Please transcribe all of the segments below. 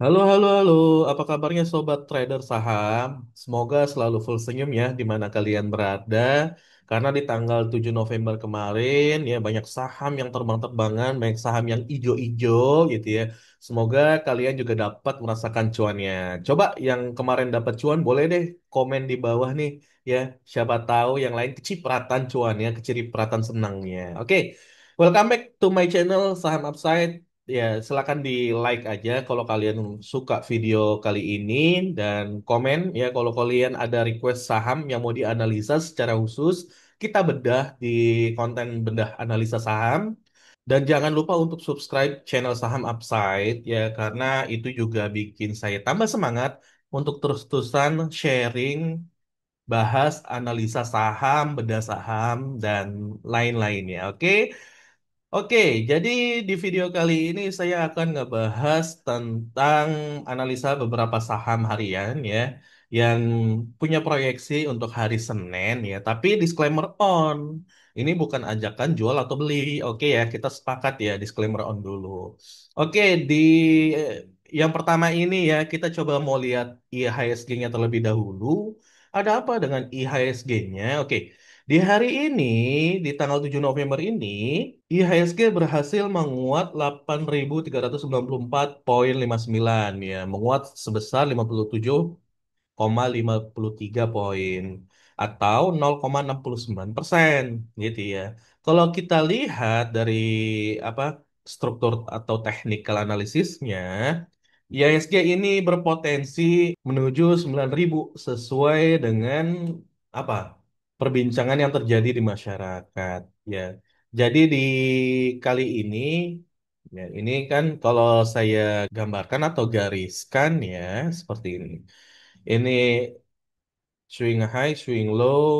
Halo, halo, halo. Apa kabarnya sobat trader saham? Semoga selalu full senyum ya di mana kalian berada. Karena di tanggal 7 November kemarin ya banyak saham yang terbang-terbangan, banyak saham yang ijo-ijo gitu ya. Semoga kalian juga dapat merasakan cuannya. Coba yang kemarin dapat cuan boleh deh komen di bawah nih ya. Siapa tahu yang lain kecipratan cuannya, kecipratan senangnya. Oke. Welcome back to my channel Saham Upside. Ya, silakan di like aja kalau kalian suka video kali ini dan komen ya kalau kalian ada request saham yang mau dianalisa secara khusus, kita bedah di konten bedah analisa saham. Dan jangan lupa untuk subscribe channel Saham Upside ya karena itu juga bikin saya tambah semangat untuk terus-terusan sharing, bahas analisa saham, bedah saham dan lain-lainnya. Oke. Oke, jadi di video kali ini saya akan ngebahas tentang analisa beberapa saham harian ya yang punya proyeksi untuk hari Senin ya. Tapi disclaimer on, ini bukan ajakan jual atau beli. Oke ya, kita sepakat ya disclaimer on dulu. Oke, di eh, yang pertama ini ya kita coba mau lihat IHSG-nya terlebih dahulu. Ada apa dengan IHSG-nya? Oke. Di hari ini, di tanggal 7 November ini, IHSG berhasil menguat 8.394,59 ya, menguat sebesar 57,53 poin atau 0,69% gitu ya. Kalau kita lihat dari apa struktur atau technical analisisnya, IHSG ini berpotensi menuju 9.000 sesuai dengan apa perbincangan yang terjadi di masyarakat ya. Jadi di kali ini ya ini kan kalau saya gambarkan atau gariskan ya seperti ini. Ini swing high, swing low,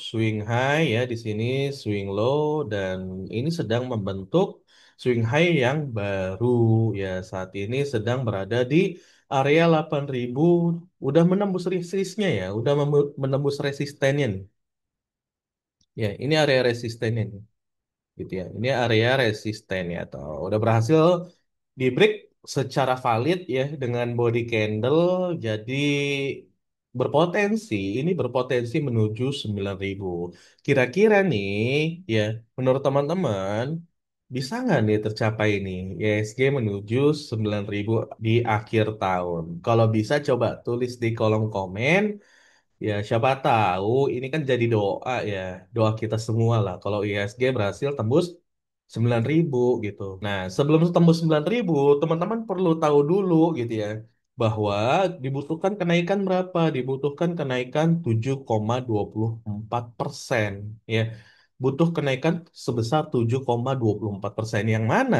swing high ya di sini swing low dan ini sedang membentuk swing high yang baru ya saat ini sedang berada di area 8.000, udah menembus resistnya ya, udah menembus resistennya nih. Ya, ini area resistennya nih gitu ya. Ini area resisten ya atau udah berhasil di break secara valid ya dengan body candle jadi ini berpotensi menuju 9.000. Kira-kira nih ya menurut teman-teman bisa nggak nih tercapai nih ISG menuju 9.000 di akhir tahun? Kalau bisa coba tulis di kolom komen. Ya, siapa tahu ini kan jadi doa ya, doa kita semua lah. Kalau IHSG berhasil tembus 9.000 gitu. Nah, sebelum tembus 9.000, teman-teman perlu tahu dulu gitu ya, bahwa dibutuhkan kenaikan berapa? Dibutuhkan kenaikan 7,24%. Ya, butuh kenaikan sebesar 7,24%. Yang mana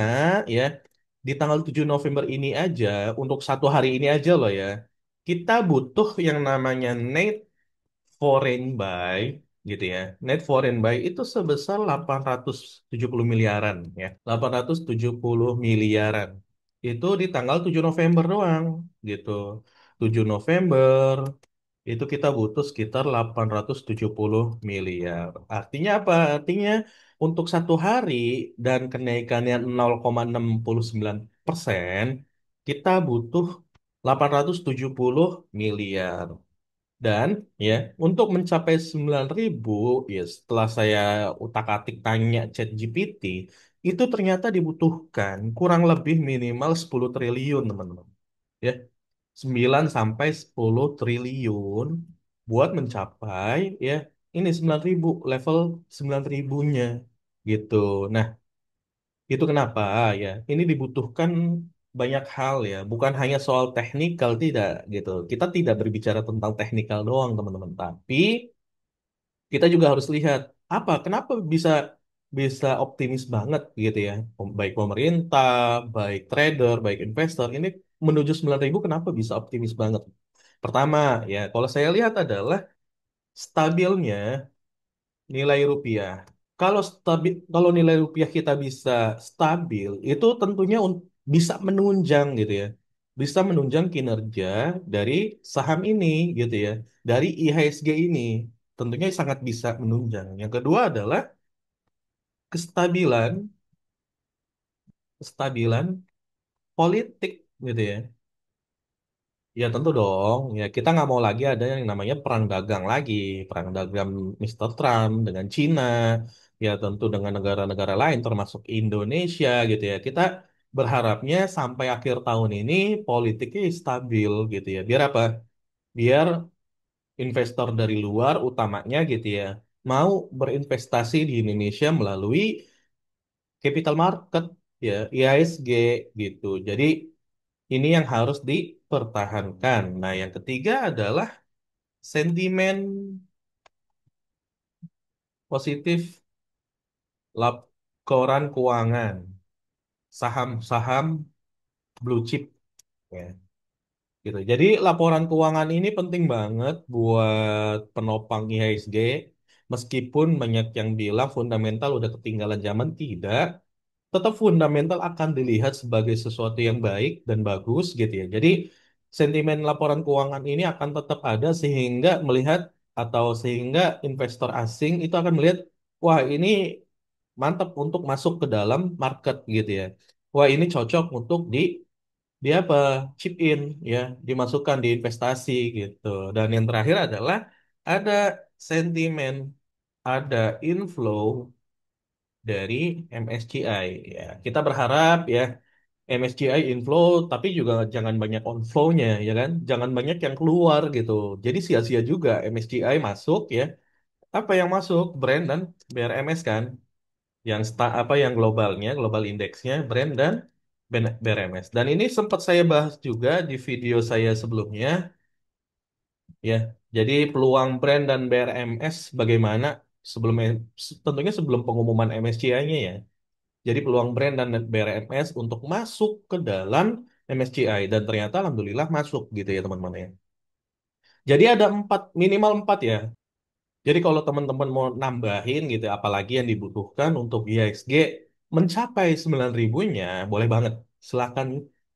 ya, di tanggal 7 November ini aja, untuk satu hari ini aja loh ya, kita butuh yang namanya net foreign buy gitu ya. Net foreign buy itu sebesar 870 miliaran ya. 870 miliaran. Itu di tanggal 7 November doang gitu. 7 November itu kita butuh sekitar 870 miliar. Artinya apa? Artinya untuk satu hari dan kenaikannya 0,69%, kita butuh 870 miliar. Dan ya, untuk mencapai 9.000 ya setelah saya utak-atik tanya ChatGPT, itu ternyata dibutuhkan kurang lebih minimal 10 triliun, teman-teman. Ya, 9 sampai 10 triliun buat mencapai ya ini 9.000 level 9.000-nya gitu. Nah, itu kenapa ya? Ini dibutuhkan banyak hal ya, bukan hanya soal teknikal tidak gitu. Kita tidak berbicara tentang teknikal doang, teman-teman, tapi kita juga harus lihat kenapa bisa bisa optimis banget gitu ya. Baik pemerintah, baik trader, baik investor ini menuju 9.000 kenapa bisa optimis banget? Pertama, ya kalau saya lihat adalah stabilnya nilai rupiah. Kalau nilai rupiah kita bisa stabil, itu tentunya bisa menunjang gitu ya. Bisa menunjang kinerja dari saham ini gitu ya. Dari IHSG ini. Tentunya sangat bisa menunjang. Yang kedua adalah kestabilan, kestabilan politik gitu ya. Ya tentu dong. Ya kita nggak mau lagi ada yang namanya perang dagang lagi, perang dagang Mr. Trump dengan Cina, ya tentu dengan negara-negara lain termasuk Indonesia gitu ya. Kita berharapnya sampai akhir tahun ini politiknya stabil gitu ya. Biar apa? Biar investor dari luar utamanya gitu ya mau berinvestasi di Indonesia melalui capital market ya, IHSG gitu. Jadi ini yang harus dipertahankan. Nah, yang ketiga adalah sentimen positif laporan keuangan, saham-saham blue chip ya. Gitu. Jadi laporan keuangan ini penting banget buat penopang IHSG. Meskipun banyak yang bilang fundamental udah ketinggalan zaman, tidak. Tetap fundamental akan dilihat sebagai sesuatu yang baik dan bagus gitu ya. Jadi sentimen laporan keuangan ini akan tetap ada sehingga melihat atau sehingga investor asing itu akan melihat, wah ini mantap untuk masuk ke dalam market gitu ya. Wah ini cocok untuk di apa chip in ya, dimasukkan di investasi gitu. Dan yang terakhir adalah ada sentimen, ada inflow dari MSCI ya. Kita berharap ya MSCI inflow tapi juga jangan banyak outflow-nya ya kan. Jangan banyak yang keluar gitu. Jadi sia-sia juga MSCI masuk ya. Apa yang masuk? Brand dan BRMS kan. Yang apa yang globalnya, global indeksnya brand dan BRMS. Dan ini sempat saya bahas juga di video saya sebelumnya ya. Jadi peluang brand dan BRMS bagaimana sebelum tentunya sebelum pengumuman MSCI-nya ya. Jadi peluang brand dan BRMS untuk masuk ke dalam MSCI dan ternyata alhamdulillah masuk gitu ya teman-teman ya. Jadi ada empat minimal empat ya. Jadi kalau teman-teman mau nambahin gitu, apalagi yang dibutuhkan untuk IHSG mencapai 9 ribunya, boleh banget. Silahkan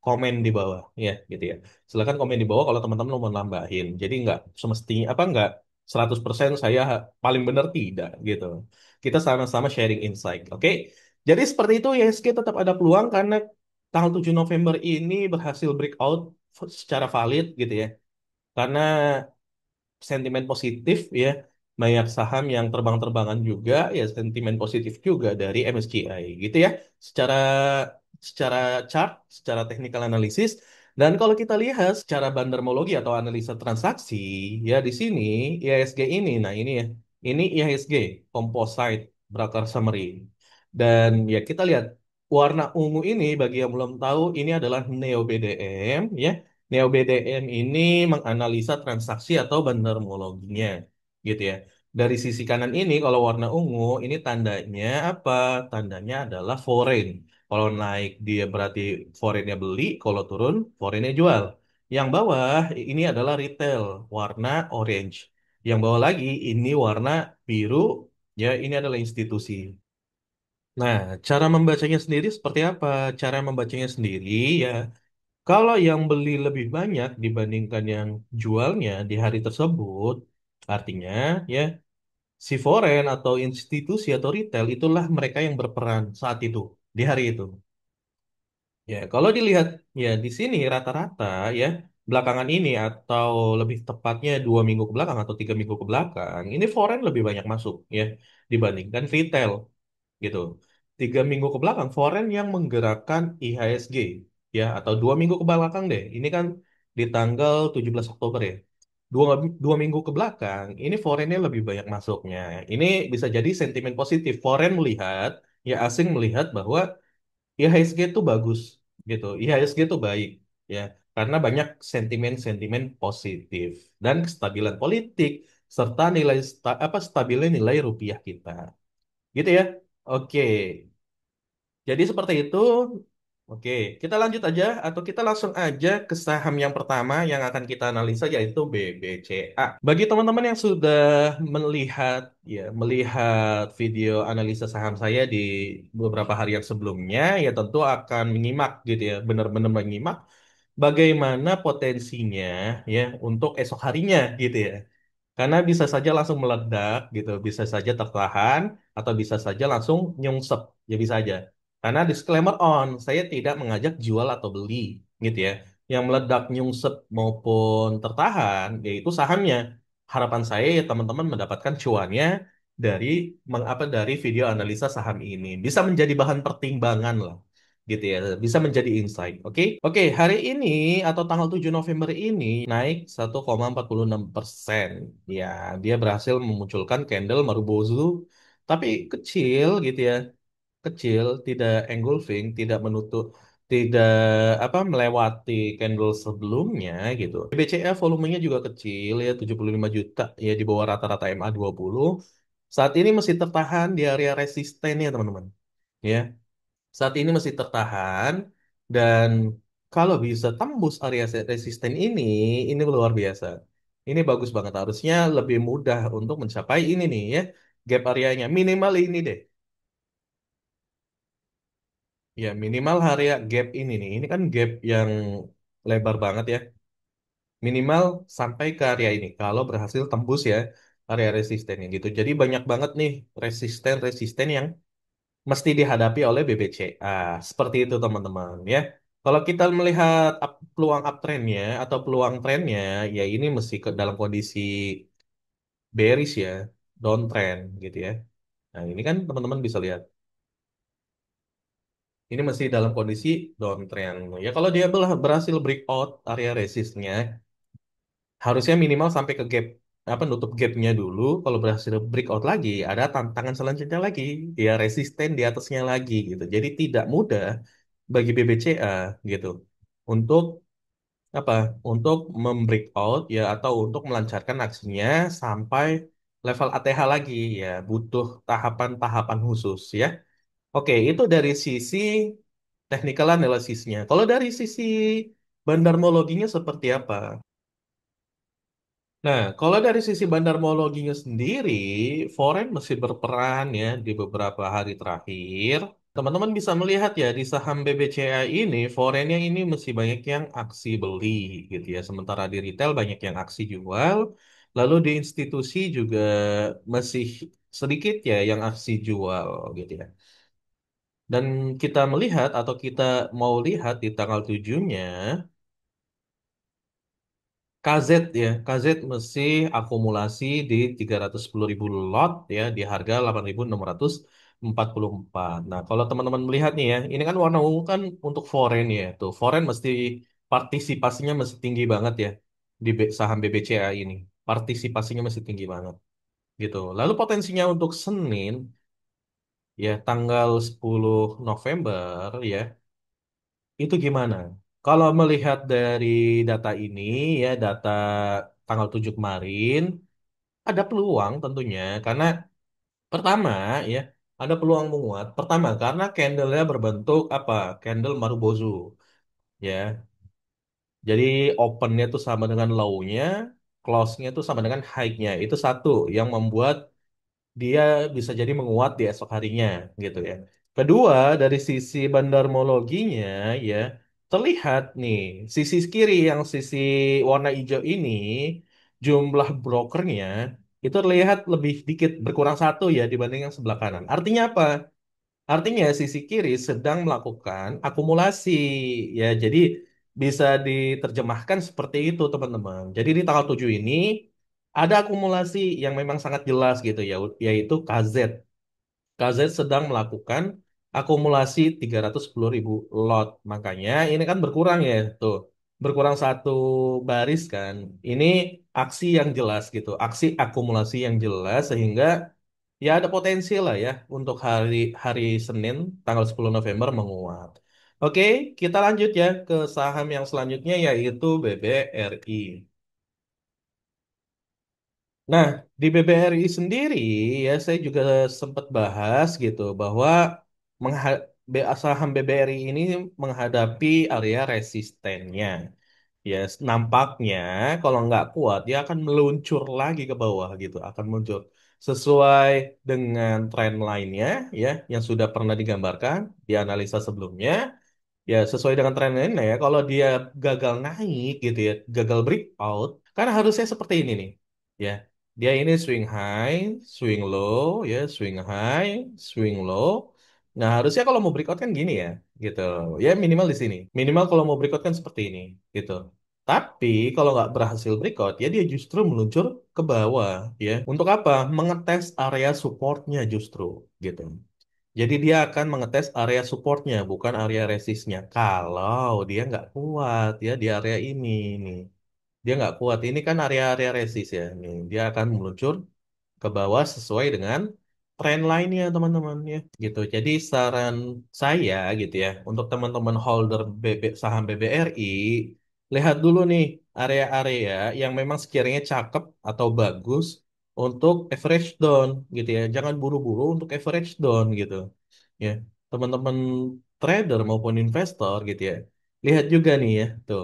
komen di bawah, ya gitu ya. Silahkan komen di bawah kalau teman-teman mau nambahin. Jadi nggak semestinya, apa nggak 100% saya paling benar tidak gitu. Kita sama-sama sharing insight, oke? Jadi seperti itu IHSG tetap ada peluang karena tanggal 7 November ini berhasil breakout secara valid gitu ya. Karena sentimen positif ya, banyak saham yang terbang-terbangan juga ya, sentimen positif juga dari MSCI gitu ya, secara secara chart, secara technical analysis. Dan kalau kita lihat secara bandarmologi atau analisa transaksi ya, di sini IHSG ini, nah ini ya, ini IHSG composite broker summary. Dan ya kita lihat warna ungu ini, bagi yang belum tahu, ini adalah Neo BDM ya. Neo BDM ini menganalisa transaksi atau bandarmologinya, gitu ya. Dari sisi kanan ini, kalau warna ungu, ini tandanya apa? Tandanya adalah foreign. Kalau naik dia berarti foreignnya beli, kalau turun foreignnya jual. Yang bawah ini adalah retail, warna orange. Yang bawah lagi ini warna biru, ya ini adalah institusi. Nah, cara membacanya sendiri seperti apa? Cara membacanya sendiri ya, kalau yang beli lebih banyak dibandingkan yang jualnya di hari tersebut, artinya ya si foreign atau institusi atau retail itulah mereka yang berperan saat itu, di hari itu. Ya, kalau dilihat ya di sini rata-rata ya belakangan ini atau lebih tepatnya 2 minggu ke belakang atau 3 minggu ke belakang, ini foreign lebih banyak masuk ya dibandingkan retail gitu. 3 minggu ke belakang, foreign yang menggerakkan IHSG ya, atau 2 minggu ke belakang deh. Ini kan di tanggal 17 Oktober ya. Dua minggu ke belakang, ini foreignnya lebih banyak masuknya. Ini bisa jadi sentimen positif. Foreign melihat, ya asing melihat bahwa IHSG itu bagus gitu. IHSG itu baik ya, karena banyak sentimen-sentimen positif dan kestabilan politik serta nilai stabilnya nilai rupiah kita. Gitu ya. Oke. Jadi seperti itu. Oke, kita lanjut aja atau kita langsung aja ke saham yang pertama yang akan kita analisa yaitu BBCA. Bagi teman-teman yang sudah melihat video analisa saham saya di beberapa hari yang sebelumnya, ya tentu akan menyimak gitu ya, benar-benar menyimak bagaimana potensinya ya untuk esok harinya gitu ya. Karena bisa saja langsung meledak gitu, bisa saja tertahan, atau bisa saja langsung nyungsep, ya bisa aja. Karena disclaimer on, saya tidak mengajak jual atau beli, gitu ya. yang meledak nyungsep maupun tertahan, yaitu sahamnya. Harapan saya ya teman-teman mendapatkan cuannya dari dari video analisa saham ini. Bisa menjadi bahan pertimbangan lah. Gitu ya, bisa menjadi insight. Oke, oke. Hari ini atau tanggal 7 November ini naik 1,46%. Ya, dia berhasil memunculkan candle Marubozu, tapi kecil gitu ya, kecil, tidak engulfing, tidak menutup, tidak melewati candle sebelumnya gitu. BCA volumenya juga kecil ya, 75 juta ya, di bawah rata-rata MA20. Saat ini masih tertahan di area resisten ya teman-teman. Ya, saat ini masih tertahan, dan kalau bisa tembus area resisten ini luar biasa. Ini bagus banget, harusnya lebih mudah untuk mencapai ini nih ya. Gap areanya minimal ini deh. Ya, minimal area gap ini nih. Ini kan gap yang lebar banget ya. Minimal sampai ke area ini. Kalau berhasil tembus ya area resistennya gitu. Jadi banyak banget nih resisten-resisten yang mesti dihadapi oleh BBCA. Seperti itu teman-teman ya. Kalau kita melihat peluang uptrendnya atau peluang trennya, ya ini mesti ke dalam kondisi bearish ya, downtrend gitu ya. Nah, ini kan teman-teman bisa lihat. Ini masih dalam kondisi downtrend. Ya kalau dia berhasil breakout area resistnya, harusnya minimal sampai ke gap nutup gapnya dulu. Kalau berhasil breakout lagi, ada tantangan selanjutnya lagi, ya resisten di atasnya lagi gitu. Jadi tidak mudah bagi BBCA gitu untuk apa? Untuk membreakout ya, atau untuk melancarkan aksinya sampai level ATH lagi ya, butuh tahapan-tahapan khusus ya. Oke, itu dari sisi technical analysisnya. Kalau dari sisi bandarmologinya seperti apa? Nah, kalau dari sisi bandarmologinya sendiri, foreign masih berperan ya di beberapa hari terakhir. Teman-teman bisa melihat ya di saham BBCA ini, foreignnya ini masih banyak yang aksi beli gitu ya. Sementara di retail banyak yang aksi jual. Lalu di institusi juga masih sedikit ya yang aksi jual gitu ya. Dan kita melihat atau kita mau lihat di tanggal 7-nya, KZ ya, KZ masih akumulasi di 310.000 lot ya, di harga 8.644. Nah, kalau teman-teman melihat nih ya, ini kan warna ungu kan untuk foreign ya. Tuh, foreign mesti partisipasinya masih tinggi banget ya di saham BBCA ini. Partisipasinya masih tinggi banget gitu. Lalu potensinya untuk Senin ya, tanggal 10 November ya, itu gimana? Kalau melihat dari data ini ya, data tanggal 7 kemarin, ada peluang tentunya karena pertama ya, ada peluang menguat. Pertama karena candlenya berbentuk apa? Candle Marubozu ya. Jadi opennya itu sama dengan low-nya, close-nya itu sama dengan high-nya. Itu satu yang membuat dia bisa jadi menguat di esok harinya gitu ya. Kedua, dari sisi bandarmologinya ya, terlihat nih sisi kiri yang sisi warna hijau ini, jumlah brokernya itu terlihat lebih dikit, berkurang satu ya dibanding yang sebelah kanan. Artinya apa? Artinya sisi kiri sedang melakukan akumulasi ya. Jadi bisa diterjemahkan seperti itu teman-teman. Jadi di tanggal 7 ini ada akumulasi yang memang sangat jelas gitu ya, yaitu KZ. KZ sedang melakukan akumulasi 310.000 lot. Makanya ini kan berkurang ya tuh. Berkurang satu baris kan. Ini aksi yang jelas gitu. Aksi akumulasi yang jelas sehingga ya ada potensi lah ya untuk hari hari Senin tanggal 10 November menguat. Oke, kita lanjut ya ke saham yang selanjutnya yaitu BBRI. Nah, di BBRI sendiri ya saya juga sempat bahas gitu bahwa saham BBRI ini menghadapi area resistennya. Ya, nampaknya kalau nggak kuat dia akan meluncur lagi ke bawah gitu, akan muncul sesuai dengan trend lainnya ya yang sudah pernah digambarkan di analisa sebelumnya. Ya, sesuai dengan tren lainnya ya, kalau dia gagal naik gitu ya, gagal breakout, kan harusnya seperti ini nih. Ya, dia ini swing high, swing low, ya, swing high, swing low. Nah, harusnya kalau mau breakout kan gini ya. gitu. Ya minimal di sini. Minimal kalau mau breakout kan seperti ini, gitu. Tapi kalau nggak berhasil breakout, ya dia justru meluncur ke bawah, ya. Untuk apa? Mengetes area supportnya justru, gitu. Jadi dia akan mengetes area supportnya, bukan area resistnya. Kalau dia nggak kuat, ya di area ini, nih. Dia nggak kuat. Ini kan area-area resist ya. Nih, dia akan meluncur ke bawah sesuai dengan tren lainnya teman-teman ya gitu. Jadi saran saya gitu ya untuk teman-teman holder saham BBRI, lihat dulu nih area-area yang memang sekiranya cakep atau bagus untuk average down gitu ya. Jangan buru-buru untuk average down gitu ya. Teman-teman trader maupun investor gitu ya. Lihat juga nih ya tuh.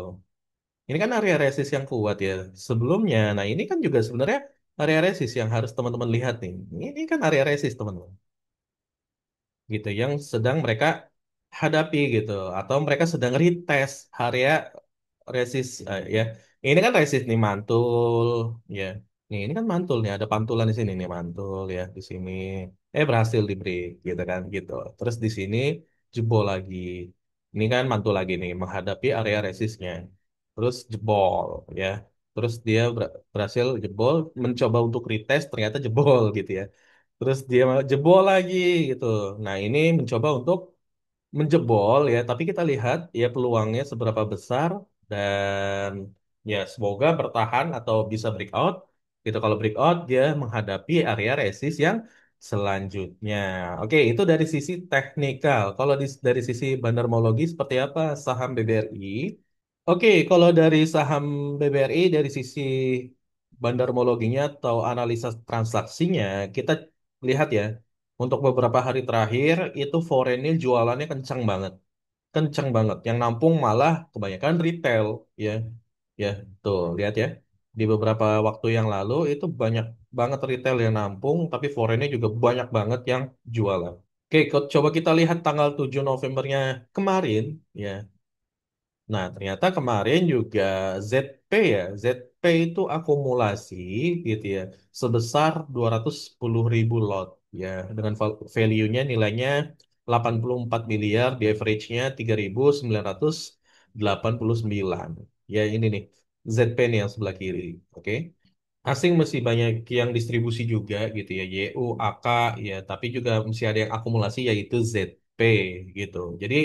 Ini kan area resist yang kuat ya sebelumnya. Nah, ini kan juga sebenarnya area resist yang harus teman-teman lihat nih. Ini kan area resist teman-teman. Gitu yang sedang mereka hadapi gitu atau mereka sedang retest area resist ya. Ini kan resist nih mantul ya. Nih, ini kan mantul nih, ada pantulan di sini nih mantul ya di sini. Berhasil di break gitu kan gitu. Terus di sini jebol lagi. Ini kan mantul lagi nih menghadapi area resistnya. Terus jebol ya. Terus dia berhasil jebol, mencoba untuk retest ternyata jebol gitu ya. Terus dia jebol lagi gitu. Nah, ini mencoba untuk menjebol ya, tapi kita lihat ya peluangnya seberapa besar dan ya semoga bertahan atau bisa breakout. Gitu kalau breakout dia menghadapi area resist yang selanjutnya. Oke, itu dari sisi teknikal. Kalau dari sisi bandarmologi seperti apa saham BBRI? Oke, kalau dari saham BBRI dari sisi bandarmologinya atau analisa transaksinya, kita lihat ya, untuk beberapa hari terakhir itu foreign jualannya kencang banget. Kencang banget. Yang nampung malah kebanyakan retail, ya. Ya, tuh, lihat ya. Di beberapa waktu yang lalu itu banyak banget retail yang nampung, tapi foreign juga banyak banget yang jualan. Oke, coba kita lihat tanggal 7 Novembernya kemarin, ya. Nah, ternyata kemarin juga ZP ya, ZP itu akumulasi gitu ya, sebesar 210.000 lot ya, dengan value-nya nilainya 84 miliar, di average-nya 3.989. Ya, ini nih, ZP nih yang sebelah kiri, oke. Asing masih banyak yang distribusi juga gitu ya, YU, AK ya, tapi juga masih ada yang akumulasi yaitu ZP gitu. Jadi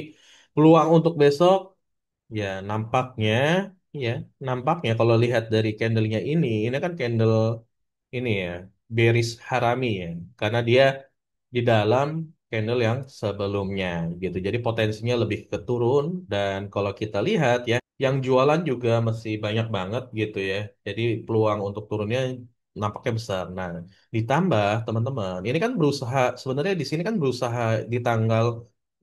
peluang untuk besok ya nampaknya ya nampaknya kalau lihat dari candlenya ini kan candle ini ya bearish harami ya karena dia di dalam candle yang sebelumnya gitu. Jadi potensinya lebih ke turun dan kalau kita lihat ya yang jualan juga masih banyak banget gitu ya. Jadi peluang untuk turunnya nampaknya besar. Nah, ditambah teman-teman, ini kan berusaha sebenarnya di sini kan berusaha di tanggal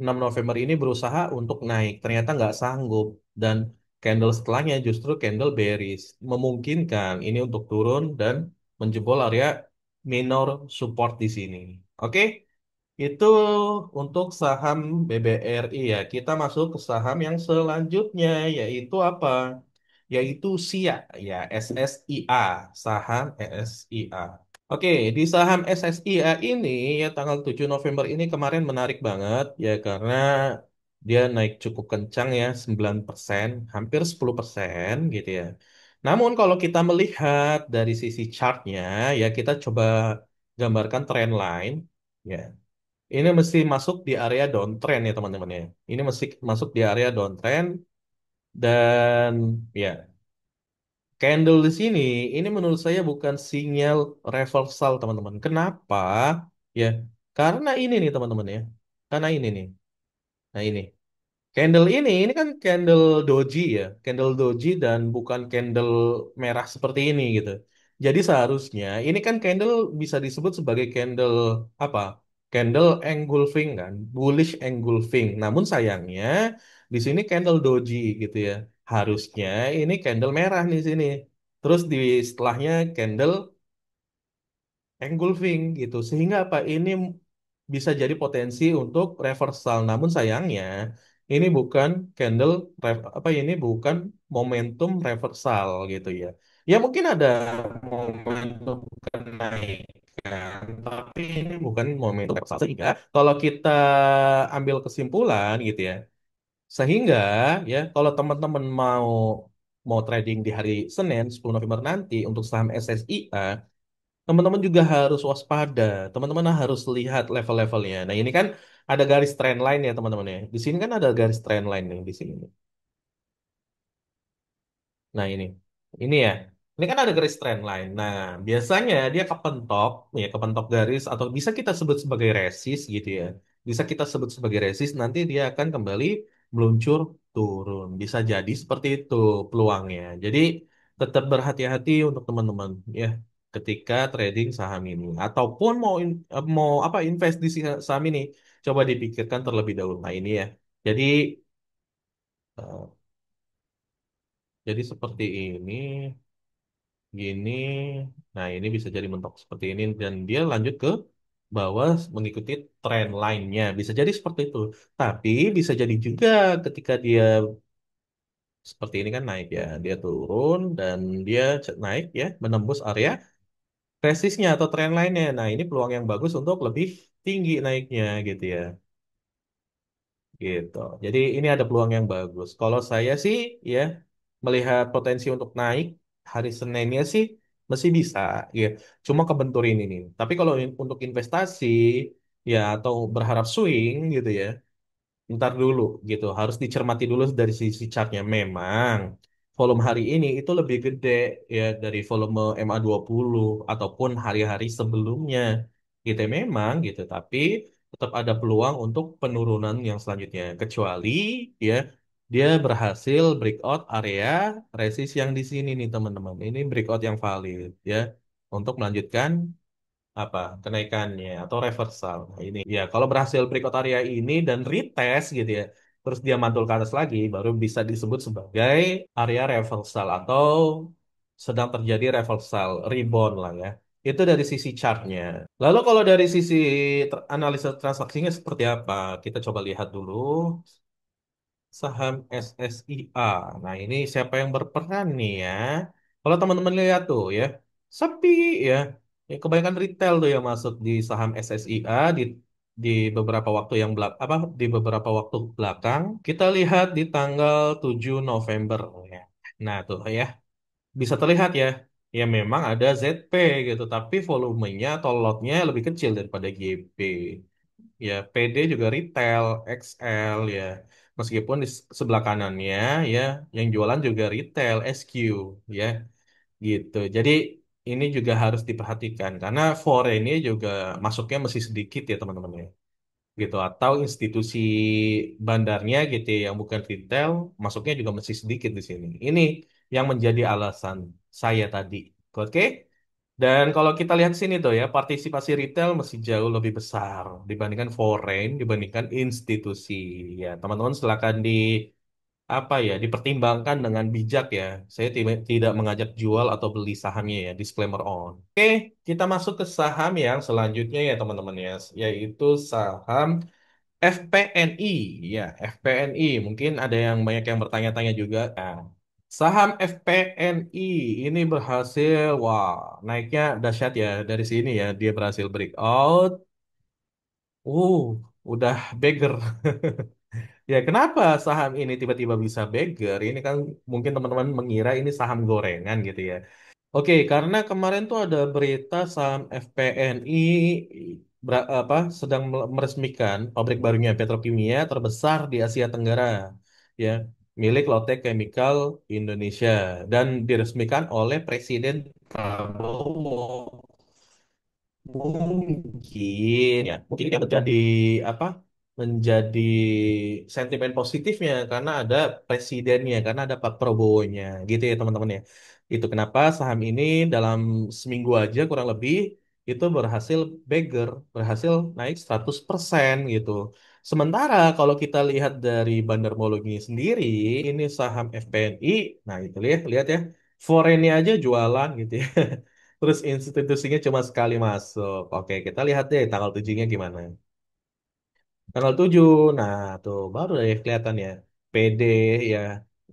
6 November ini berusaha untuk naik, ternyata nggak sanggup dan candle setelahnya justru candle bearish, memungkinkan ini untuk turun dan menjebol area minor support di sini. Oke, itu untuk saham BBRI ya. Kita masuk ke saham yang selanjutnya yaitu apa? Yaitu SIA ya, SSIA, saham SSIA. Oke, di saham SSIA ini ya tanggal 7 November ini kemarin menarik banget ya karena dia naik cukup kencang ya 9%, hampir 10% gitu ya. Namun kalau kita melihat dari sisi chartnya ya kita coba gambarkan trend line ya. Ini mesti masuk di area downtrend ya teman-teman ya. Ini mesti masuk di area downtrend dan ya candle di sini ini menurut saya bukan sinyal reversal teman-teman. Kenapa? Ya, karena ini nih teman-teman ya. Karena ini nih. Nah ini. Candle ini kan candle doji ya, candle doji dan bukan candle merah seperti ini gitu. Jadi seharusnya ini kan candle bisa disebut sebagai candle apa? Candle engulfing kan, bullish engulfing. Namun sayangnya di sini candle doji gitu ya. Harusnya ini candle merah di sini. Terus di setelahnya candle engulfing gitu. Sehingga apa? Ini bisa jadi potensi untuk reversal. Namun sayangnya ini bukan candle apa ini bukan momentum reversal gitu ya. Ya mungkin ada momentum kenaikan, tapi ini bukan momentum reversal. Sehingga kalau kita ambil kesimpulan gitu ya. Sehingga ya kalau teman-teman mau mau trading di hari Senin 10 November nanti untuk saham SSIA, teman-teman juga harus waspada. Teman-teman harus lihat level-levelnya. Nah, ini kan ada garis trend line ya, teman-teman ya. Di sini kan ada garis trend line nih di sini. Nah, ini ya. Ini kan ada garis trend line. Nah, biasanya dia kepentok, ya kepentok garis atau bisa kita sebut sebagai resist gitu ya. Bisa kita sebut sebagai resist, nanti dia akan kembali meluncur turun. Bisa jadi seperti itu peluangnya. Jadi tetap berhati-hati untuk teman-teman ya ketika trading saham ini ataupun mau apa invest di saham ini, coba dipikirkan terlebih dahulu. Nah, ini ya. Jadi eh, jadi seperti ini. Gini, nah ini bisa jadi mentok seperti ini dan dia lanjut ke bawah mengikuti tren lainnya. Bisa jadi seperti itu. Tapi bisa jadi juga ketika dia seperti ini kan naik ya, dia turun dan dia naik ya, menembus area resistnya atau tren lainnya. Nah ini peluang yang bagus untuk lebih tinggi naiknya gitu ya. Gitu. Jadi ini ada peluang yang bagus. Kalau saya sih ya melihat potensi untuk naik hari Seninnya sih masih bisa ya. Cuma kebentur ini nih. Tapi kalau untuk investasi ya atau berharap swing gitu ya. Ntar dulu gitu, harus dicermati dulu dari sisi chartnya. Memang volume hari ini itu lebih gede ya dari volume MA20 ataupun hari-hari sebelumnya gitu ya, memang gitu. Tapi tetap ada peluang untuk penurunan yang selanjutnya. Kecuali ya dia berhasil breakout area resist yang di sini nih teman-teman. Ini breakout yang valid ya untuk melanjutkan apa kenaikannya atau reversal. Nah, ini ya kalau berhasil breakout area ini dan retest gitu ya, terus dia mantul ke atas lagi, baru bisa disebut sebagai area reversal atau sedang terjadi reversal rebound lah ya. Itu dari sisi chartnya. Lalu kalau dari sisi analisa transaksinya seperti apa? Kita coba lihat dulu saham SSIA. Nah, ini siapa yang berperan nih ya? Kalau teman-teman lihat tuh ya, sepi ya. Ya, kebanyakan retail tuh yang masuk di saham SSIA di beberapa waktu yang apa di beberapa waktu belakang. Kita lihat di tanggal 7 November ya. Nah, tuh ya. Bisa terlihat ya. Ya memang ada ZP gitu, tapi volumenya atau lotnya lebih kecil daripada GB. Ya, PD juga retail, XL ya. Meskipun di sebelah kanannya ya, yang jualan juga retail, SQ ya, gitu. Jadi ini juga harus diperhatikan karena foreign-nya juga masuknya masih sedikit ya teman-teman ya. Gitu atau institusi bandarnya gitu ya, yang bukan retail masuknya juga masih sedikit di sini. Ini yang menjadi alasan saya tadi. Oke? Dan kalau kita lihat sini tuh ya, partisipasi retail masih jauh lebih besar dibandingkan foreign, dibandingkan institusi. Ya, teman-teman silakan apa ya, dipertimbangkan dengan bijak ya. Saya tidak mengajak jual atau beli sahamnya ya, disclaimer on. Oke, kita masuk ke saham yang selanjutnya ya teman-teman ya, yaitu saham FPNI. Ya, FPNI. Mungkin ada yang banyak yang bertanya-tanya juga. Nah, saham FPNI ini berhasil, wah, naiknya dahsyat ya dari sini ya. Dia berhasil breakout. Uh, udah beggar. Ya, kenapa saham ini tiba-tiba bisa beggar? Ini kan mungkin teman-teman mengira ini saham gorengan gitu ya. Oke, karena kemarin tuh ada berita saham FPNI apa sedang meresmikan pabrik barunya petrokimia terbesar di Asia Tenggara, ya, milik Lotte Chemical Indonesia dan diresmikan oleh Presiden Prabowo. Mungkin ya menjadi apa? Menjadi sentimen positifnya karena ada presidennya, karena ada Pak Prabowo-nya, gitu ya teman-teman ya. Itu kenapa saham ini dalam seminggu aja kurang lebih itu berhasil berhasil naik 100% gitu. Sementara kalau kita lihat dari Bandarmologi sendiri, ini saham FPNI, nah itu lihat ya, foreignnya aja jualan gitu ya. Terus institusinya cuma sekali masuk. Oke, kita lihat deh tanggal 7-nya gimana. Tanggal 7, nah tuh baru deh kelihatan ya. PD ya,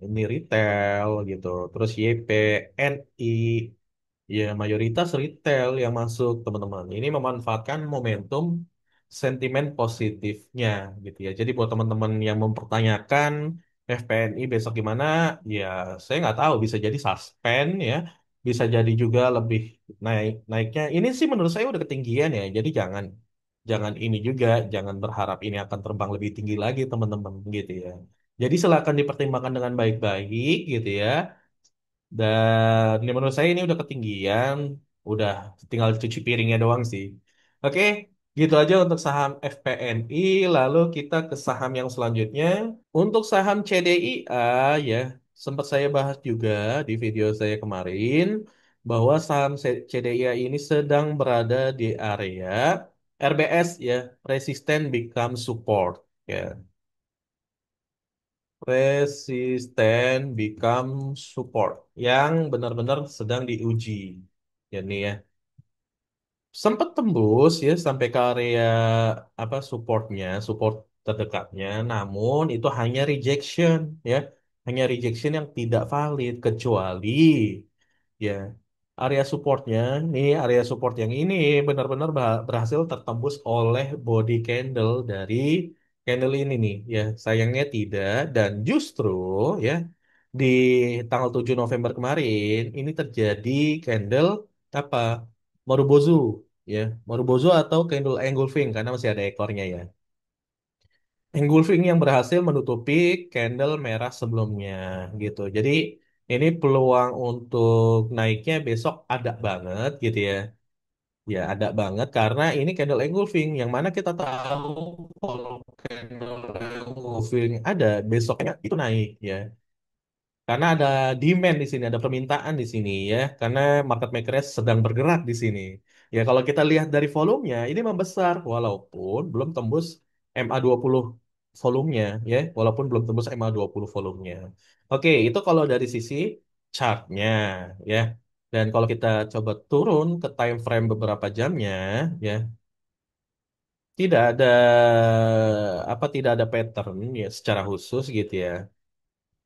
ini retail gitu. Terus YPNI, ya mayoritas retail yang masuk teman-teman. Ini memanfaatkan momentum sentimen positifnya gitu ya. Jadi buat teman-teman yang mempertanyakan FPNI besok gimana, ya saya nggak tahu. Bisa jadi suspend ya, bisa jadi juga lebih naiknya. Ini sih menurut saya udah ketinggian ya. Jadi jangan jangan ini juga, jangan berharap ini akan terbang lebih tinggi lagi teman-teman gitu ya. Jadi silakan dipertimbangkan dengan baik-baik gitu ya. Dan ini menurut saya ini udah ketinggian, udah tinggal cuci piringnya doang sih. Oke, gitu aja untuk saham FPNI. Lalu kita ke saham yang selanjutnya. Untuk saham CDIA ya, sempat saya bahas juga di video saya kemarin bahwa saham CDIA ini sedang berada di area RBS ya, resisten become support ya. Resisten become support yang benar-benar sedang diuji. Ya nih ya. Sempat tembus ya sampai ke area apa supportnya, support terdekatnya. Namun itu hanya rejection ya. Hanya rejection yang tidak valid kecuali ya area supportnya nih area support yang ini benar-benar berhasil tertembus oleh body candle dari candle ini nih ya sayangnya tidak dan justru ya di tanggal 7 November kemarin ini terjadi candle apa Marubozu ya Marubozu atau candle engulfing karena masih ada ekornya ya engulfing yang berhasil menutupi candle merah sebelumnya gitu. Jadi ini peluang untuk naiknya besok ada banget gitu ya. Ya ada banget karena ini candle engulfing yang mana kita tahu kalau candle engulfing ada besoknya itu naik ya. Karena ada demand di sini, ada permintaan di sini ya. Karena market maker sedang bergerak di sini. Ya kalau kita lihat dari volumenya, ini membesar walaupun belum tembus MA20 volumenya ya. Walaupun belum tembus MA20 volumenya. Oke, itu kalau dari sisi chartnya ya. Dan kalau kita coba turun ke time frame beberapa jamnya ya, tidak ada tidak ada pattern ya secara khusus gitu ya.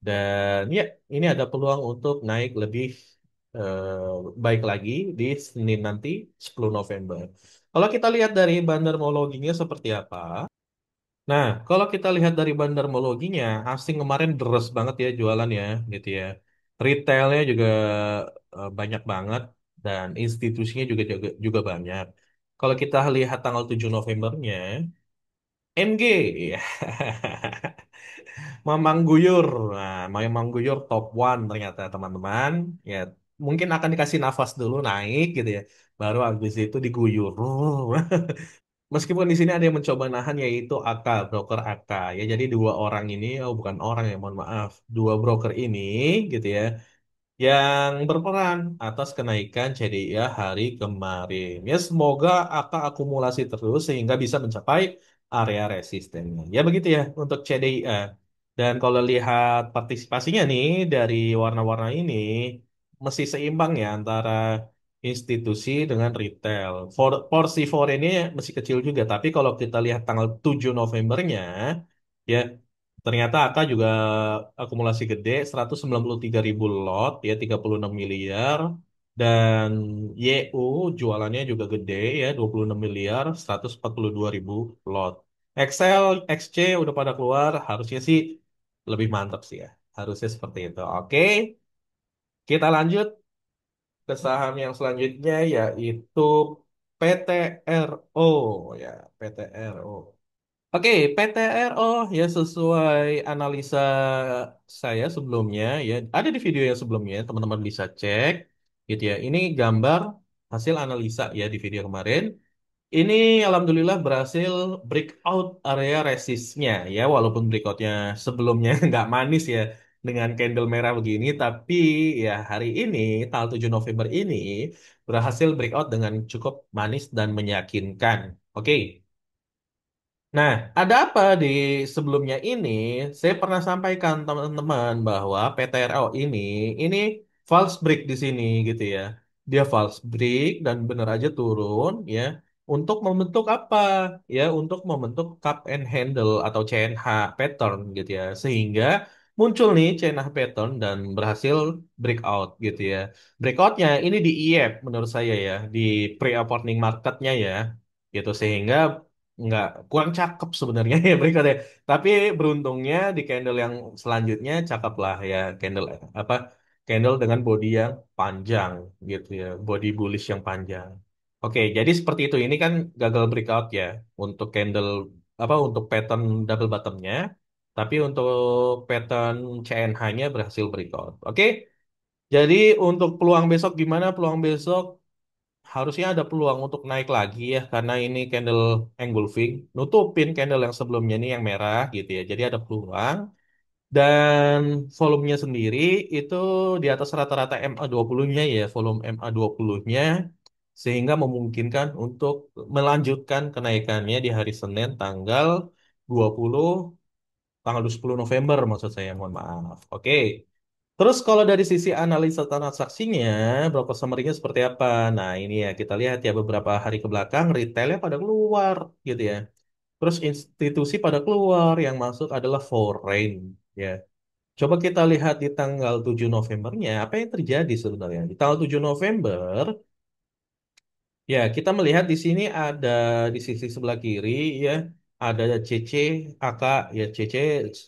Dan ya, ini ada peluang untuk naik lebih baik lagi di Senin nanti 10 November. Kalau kita lihat dari bandarmologinya seperti apa? Nah, kalau kita lihat dari bandarmologinya, asing kemarin deres banget ya jualan ya, gitu ya. Retailnya juga banyak banget dan institusinya juga banyak. Kalau kita lihat tanggal 7 Novembernya, MG, ya. Mamang Guyur. Nah, Mamang Guyur top one ternyata teman-teman. Ya, mungkin akan dikasih nafas dulu naik gitu ya. Baru habis itu diguyur. Meskipun di sini ada yang mencoba nahan yaitu AK, broker AK. Ya, jadi dua orang ini, oh bukan orang ya, mohon maaf. Dua broker ini gitu ya yang berperan atas kenaikan CDIA hari kemarin. Ya, semoga akan akumulasi terus sehingga bisa mencapai area resistennya. Ya, begitu ya untuk CDIA. Dan kalau lihat partisipasinya nih dari warna-warna ini, mesti seimbang ya antara institusi dengan retail. Porsi foreign ini masih kecil juga, tapi kalau kita lihat tanggal 7 Novembernya, ya ternyata AK juga akumulasi gede 193 ribu lot ya 36 miliar dan YU jualannya juga gede ya 26 miliar 142 ribu lot. Excel, XC udah pada keluar harusnya sih lebih mantap sih ya. Harusnya seperti itu. Oke, kita lanjut ke saham yang selanjutnya yaitu PTRO ya PTRO. Oke, PTRO ya sesuai analisa saya sebelumnya ya ada di video yang sebelumnya teman-teman bisa cek gitu ya. Ini gambar hasil analisa ya di video kemarin. Ini alhamdulillah berhasil breakout area resistnya ya walaupun breakoutnya sebelumnya nggak manis ya dengan candle merah begini tapi ya hari ini tanggal 7 November ini berhasil breakout dengan cukup manis dan meyakinkan. Oke. Nah, ada apa di sebelumnya ini? Saya pernah sampaikan teman-teman bahwa PTRO ini false break di sini gitu ya. Dia false break dan benar aja turun ya untuk membentuk apa? Ya, untuk membentuk cup and handle atau CNH pattern gitu ya. Sehingga muncul nih CNH pattern dan berhasil breakout gitu ya. Breakoutnya ini di IF menurut saya ya, di pre-opening marketnya ya gitu sehingga nggak kurang cakep sebenarnya ya berikutnya. Tapi beruntungnya di candle yang selanjutnya cakep lah ya, candle apa, candle dengan body yang panjang gitu ya, body bullish yang panjang. Oke, jadi seperti itu. Ini kan gagal breakout ya untuk candle apa, untuk pattern double bottomnya. Tapi untuk pattern CNH-nya berhasil breakout. Oke, jadi untuk peluang besok gimana? Peluang besok harusnya ada peluang untuk naik lagi ya, karena ini candle engulfing nutupin candle yang sebelumnya ini yang merah gitu ya, jadi ada peluang. Dan volumenya sendiri itu di atas rata-rata MA20-nya ya, volume MA20-nya, sehingga memungkinkan untuk melanjutkan kenaikannya di hari Senin tanggal 20, tanggal 10 November maksud saya, mohon maaf. Oke. Terus kalau dari sisi analisa transaksinya, broker summary-nya seperti apa? Nah, ini ya kita lihat ya, beberapa hari ke belakang retailnya pada keluar gitu ya. Terus institusi pada keluar, yang masuk adalah foreign ya. Coba kita lihat di tanggal 7 Novembernya, apa yang terjadi sebenarnya? Di tanggal 7 November, ya kita melihat di sini ada di sisi sebelah kiri ya, ada CC, AK ya, CC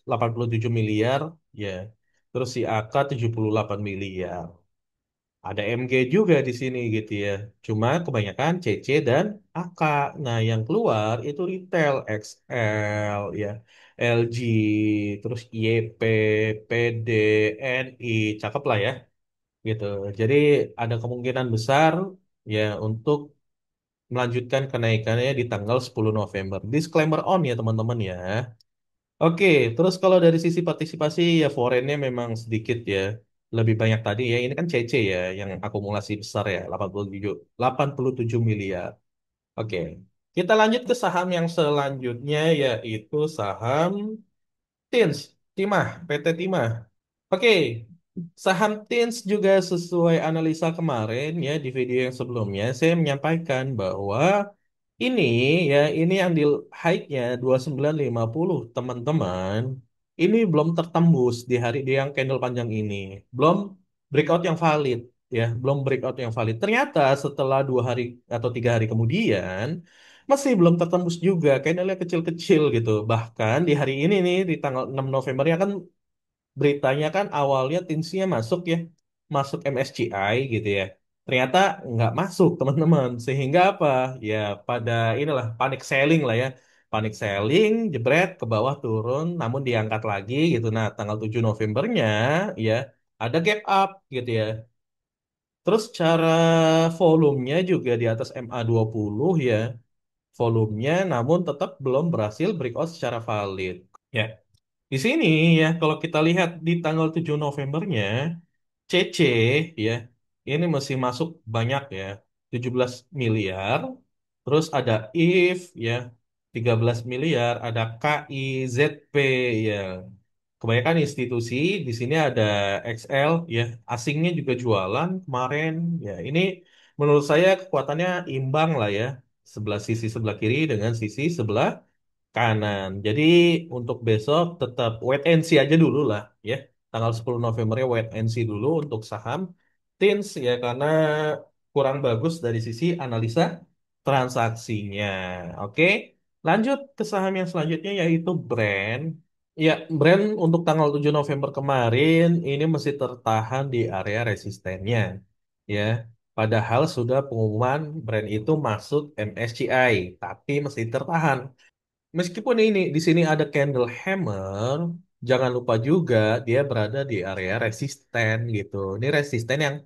87 miliar ya. Terus si AK 78 miliar. Ada MG juga di sini gitu ya. Cuma kebanyakan CC dan AK. Nah, yang keluar itu retail XL ya, LG, terus YP, PD, NI, cakep lah ya gitu. Jadi ada kemungkinan besar ya untuk melanjutkan kenaikannya di tanggal 10 November. Disclaimer on ya teman-teman ya. Oke, terus kalau dari sisi partisipasi ya foreignnya memang sedikit ya. Lebih banyak tadi ya. Ini kan CC ya yang akumulasi besar ya, 87 miliar. Oke. Kita lanjut ke saham yang selanjutnya, yaitu saham TINS, Timah, PT Timah. Oke. Saham TINS juga sesuai analisa kemarin ya, di video yang sebelumnya saya menyampaikan bahwa ini ya, ini yang di high-nya 2950 teman-teman. Ini belum tertembus di hari di yang candle panjang ini. Belum breakout yang valid ya, belum breakout yang valid. Ternyata setelah 2 hari atau 3 hari kemudian masih belum tertembus juga, candlenya kecil-kecil gitu. Bahkan di hari ini nih di tanggal 6 November ya kan, beritanya kan awalnya Tinsia masuk ya, masuk MSCI gitu ya. Ternyata nggak masuk teman-teman. Sehingga apa? Ya pada inilah panic selling lah ya. Panic selling, jebret ke bawah turun, namun diangkat lagi gitu. Nah, tanggal 7 Novembernya ya ada gap up gitu ya. Terus cara volumenya juga di atas MA20 ya. Volumenya namun tetap belum berhasil breakout secara valid. Ya, di sini ya, kalau kita lihat di tanggal 7 Novembernya, CC ya, ini masih masuk banyak ya, 17 miliar. Terus ada IF ya, 13 miliar, ada KIZP ya. Kebanyakan institusi, di sini ada XL ya, asingnya juga jualan kemarin. Ya, ini menurut saya kekuatannya imbang lah ya. Sebelah sisi sebelah kiri dengan sisi sebelah kanan. Jadi untuk besok tetap wait and see aja dulu lah ya. Tanggal 10 Novembernya wait and see dulu untuk saham TINS ya, karena kurang bagus dari sisi analisa transaksinya. Oke, lanjut ke saham yang selanjutnya yaitu brand. Ya, brand untuk tanggal 7 November kemarin ini masih tertahan di area resistennya. Ya, padahal sudah pengumuman brand itu masuk MSCI, tapi masih tertahan. Meskipun ini di sini ada candle hammer, jangan lupa juga dia berada di area resisten gitu. Ini resisten yang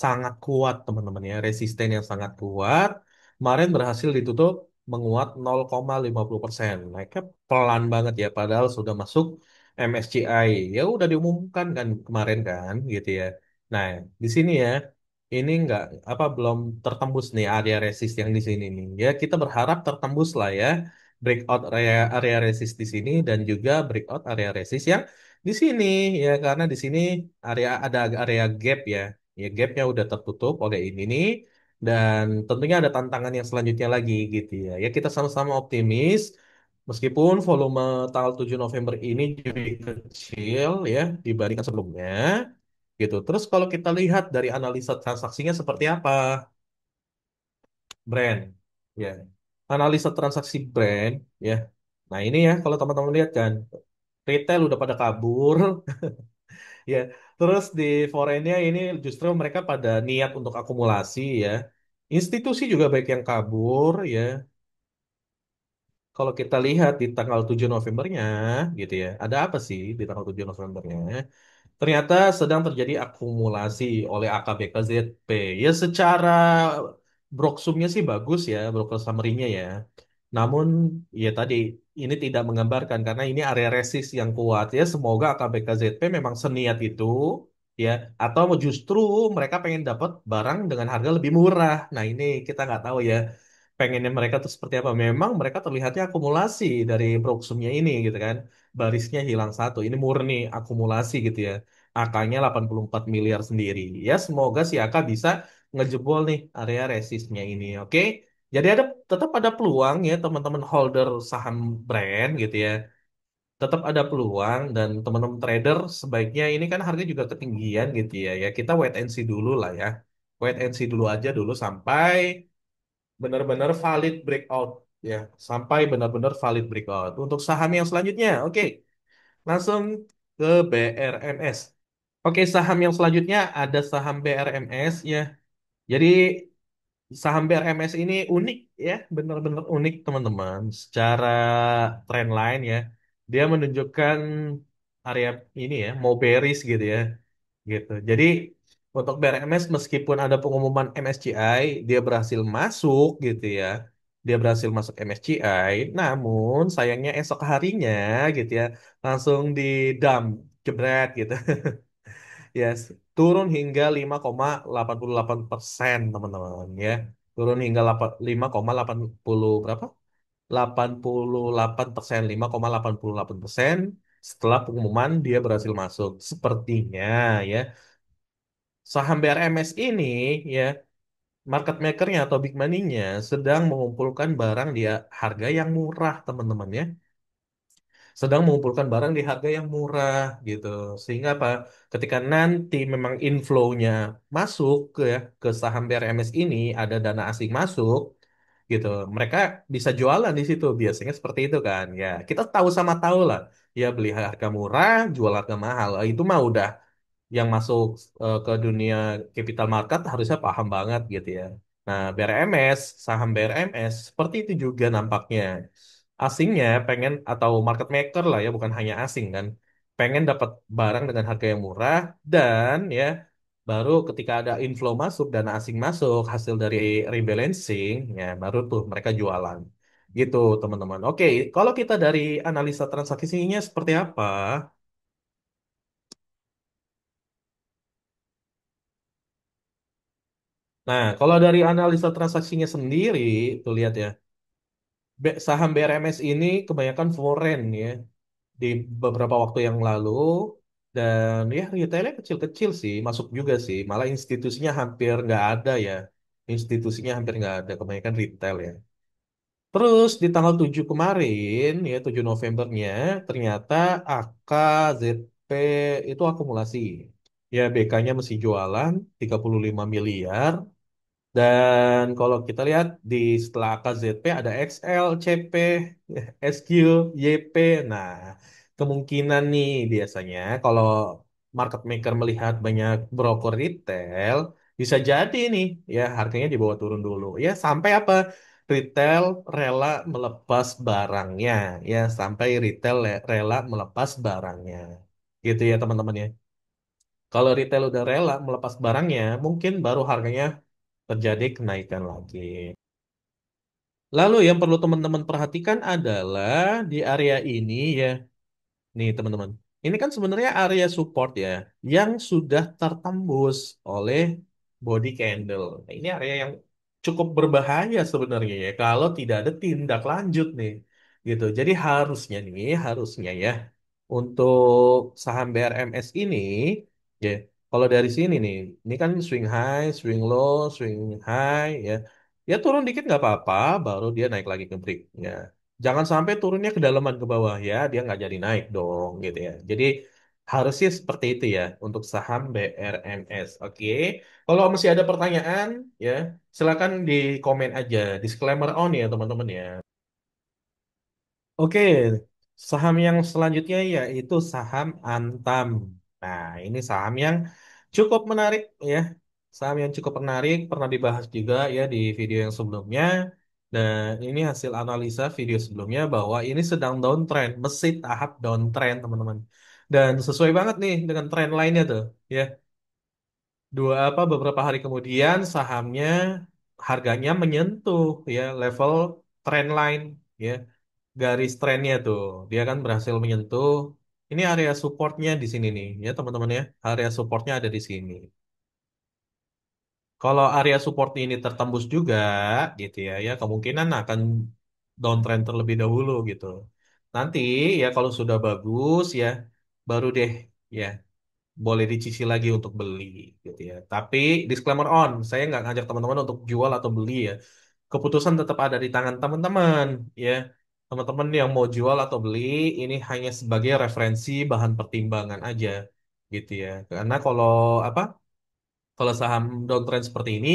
sangat kuat teman-teman ya, resisten yang sangat kuat. Kemarin berhasil ditutup menguat 0,50%. Naiknya pelan banget ya, padahal sudah masuk MSCI. Ya udah diumumkan kan kemarin kan gitu ya. Nah, di sini ya, ini nggak apa, belum tertembus nih area resist yang di sini nih. Ya kita berharap tertembus lah ya, breakout area resist di sini dan juga breakout area resist yang di sini ya, karena di sini ada area gap ya. Ya gapnya udah tertutup oleh ini nih, dan tentunya ada tantangan yang selanjutnya lagi gitu ya. Ya kita sama-sama optimis meskipun volume tanggal 7 November ini jadi kecil ya dibandingkan sebelumnya gitu. Terus kalau kita lihat dari analisa transaksinya seperti apa, brand ya. analisa transaksi brand, ya. Nah ini ya, kalau teman-teman lihat kan, retail udah pada kabur, ya. Terus di foreignnya ini justru mereka pada niat untuk akumulasi, ya. Institusi juga baik yang kabur, ya. Kalau kita lihat di tanggal 7 Novembernya, gitu ya, ada apa sih di tanggal 7 Novembernya? Ternyata sedang terjadi akumulasi oleh AKBKZP. Ya secara broksumnya sih bagus ya, broker summary-nya ya. Namun ya tadi ini tidak menggambarkan karena ini area resist yang kuat ya. Semoga AKBKZP memang seniat itu ya, atau justru mereka pengen dapat barang dengan harga lebih murah. Nah ini kita nggak tahu ya. Pengennya mereka tuh seperti apa? Memang mereka terlihatnya akumulasi dari broksumnya ini gitu kan. Barisnya hilang satu. Ini murni akumulasi gitu ya. AK-nya 84 miliar sendiri. Ya, semoga si AK bisa ngejebol nih area resistnya ini, oke? Jadi tetap ada peluang ya teman-teman holder saham brand gitu ya. Tetap ada peluang dan teman-teman trader sebaiknya ini kan harga juga ketinggian gitu ya. Ya kita wait and see dulu lah ya. Wait and see dulu aja dulu sampai benar-benar valid breakout ya. Sampai benar-benar valid breakout. Untuk saham yang selanjutnya, oke. Langsung ke BRMS. Oke, saham yang selanjutnya ada saham BRMS ya. Jadi saham BRMS ini unik ya, benar-benar unik teman-teman. Secara trendline ya, dia menunjukkan area ini ya, mau bearish gitu ya, gitu. Jadi untuk BRMS meskipun ada pengumuman MSCI, dia berhasil masuk gitu ya. Dia berhasil masuk MSCI, namun sayangnya esok harinya gitu ya, langsung di dump, jebret gitu. Yes, turun hingga 5,88%, teman-teman ya. Turun hingga 5,80 berapa? 88%, 5,88% setelah pengumuman dia berhasil masuk. Sepertinya ya, saham BRMS ini ya, market makernya atau big money-nya sedang mengumpulkan barang di harga yang murah, teman-teman ya, sedang mengumpulkan barang di harga yang murah gitu. Sehingga apa? Ketika nanti memang inflow-nya masuk ke saham BRMS ini ada dana asing masuk gitu. Mereka bisa jualan di situ. Biasanya seperti itu kan. Ya, kita tahu sama tahu lah. Ya beli harga murah, jual harga mahal. Itu mah udah yang masuk ke dunia capital market harusnya paham banget gitu ya. Nah, BRMS, saham BRMS seperti itu juga nampaknya. Asingnya pengen atau market maker lah ya, bukan hanya asing kan. Pengen dapat barang dengan harga yang murah dan ya baru ketika ada inflow masuk, dana asing masuk hasil dari rebalancing, ya baru tuh mereka jualan. Gitu, teman-teman. Oke, kalau kita dari analisa transaksinya seperti apa? Nah, kalau dari analisa transaksinya sendiri, tuh lihat ya, saham BRMS ini kebanyakan foreign ya, di beberapa waktu yang lalu, dan ya retailnya kecil-kecil sih, masuk juga sih, malah institusinya hampir nggak ada ya, institusinya hampir nggak ada, kebanyakan retail ya. Terus di tanggal 7 kemarin, ya 7 Novembernya, ternyata AKZP itu akumulasi. Ya, BK-nya mesti jualan 35 miliar. Dan kalau kita lihat di setelah KZP ada XL, CP, SQ, YP. Nah, kemungkinan nih biasanya kalau market maker melihat banyak broker retail, bisa jadi nih ya harganya dibawa turun dulu. Ya sampai apa? Retail rela melepas barangnya. Ya sampai retail rela melepas barangnya. Gitu ya teman-teman ya. Kalau retail udah rela melepas barangnya, mungkin baru harganya terjadi kenaikan lagi. Lalu yang perlu teman-teman perhatikan adalah di area ini ya, nih teman-teman. Ini kan sebenarnya area support ya, yang sudah tertembus oleh body candle. Nah, ini area yang cukup berbahaya sebenarnya ya, kalau tidak ada tindak lanjut nih, gitu. Jadi harusnya ya, untuk saham BRMS ini, ya, kalau dari sini nih, ini kan swing high, swing low, swing high, ya, ya turun dikit nggak apa-apa, baru dia naik lagi ke break. Ya, jangan sampai turunnya kedalaman ke bawah ya, dia nggak jadi naik dong, gitu ya. Jadi Harusnya seperti itu ya untuk saham BRMS. Oke. Kalau masih ada pertanyaan ya, silakan di komen aja. Disclaimer on ya teman-teman ya. Oke, saham yang selanjutnya yaitu saham Antam. Nah, ini saham yang cukup menarik ya. Saham yang cukup menarik, pernah dibahas juga ya di video yang sebelumnya. Dan ini hasil analisa video sebelumnya bahwa ini sedang downtrend, masih tahap downtrend teman-teman. Dan sesuai banget nih dengan tren lainnya tuh ya. Beberapa hari kemudian sahamnya harganya menyentuh ya level trend line ya, garis trennya tuh dia kan berhasil menyentuh ini area supportnya di sini nih ya teman-teman ya, area supportnya ada di sini. Kalau area support ini tertembus juga gitu ya, ya kemungkinan akan downtrend terlebih dahulu gitu. Nanti ya kalau sudah bagus ya baru deh ya boleh dicicil lagi untuk beli gitu ya. Tapi disclaimer on, saya nggak ngajak teman-teman untuk jual atau beli ya. Keputusan tetap ada di tangan teman-teman ya. Teman-teman yang mau jual atau beli ini hanya sebagai referensi bahan pertimbangan aja gitu ya. Karena apa? Kalau saham downtrend seperti ini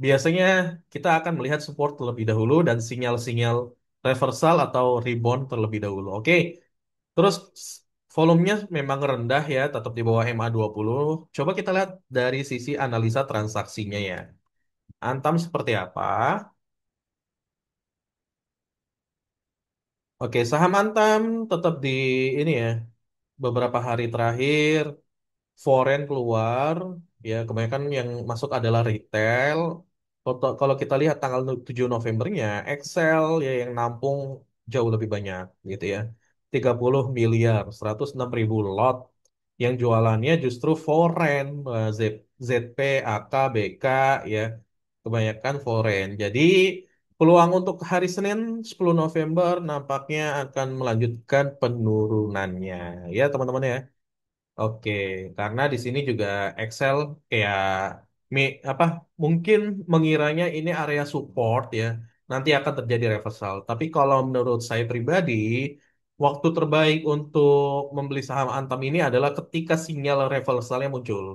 biasanya kita akan melihat support terlebih dahulu dan sinyal-sinyal reversal atau rebound terlebih dahulu. Oke. Terus volumenya memang rendah ya, tetap di bawah MA20. Coba kita lihat dari sisi analisa transaksinya ya. Antam seperti apa? Oke, saham Antam tetap di ini ya. Beberapa hari terakhir foreign keluar, ya kebanyakan yang masuk adalah retail. Kalau kita lihat tanggal 7 Novembernya, Excel ya yang nampung jauh lebih banyak gitu ya. 30 miliar, 106 ribu lot. Yang jualannya justru foreign, ZP, AK, BK ya. Kebanyakan foreign. Jadi peluang untuk hari Senin 10 November nampaknya akan melanjutkan penurunannya ya teman-teman ya. Oke, karena di sini juga Excel kayak apa mungkin mengiranya ini area support ya, nanti akan terjadi reversal. Tapi kalau menurut saya pribadi, waktu terbaik untuk membeli saham Antam ini adalah ketika sinyal reversalnya muncul.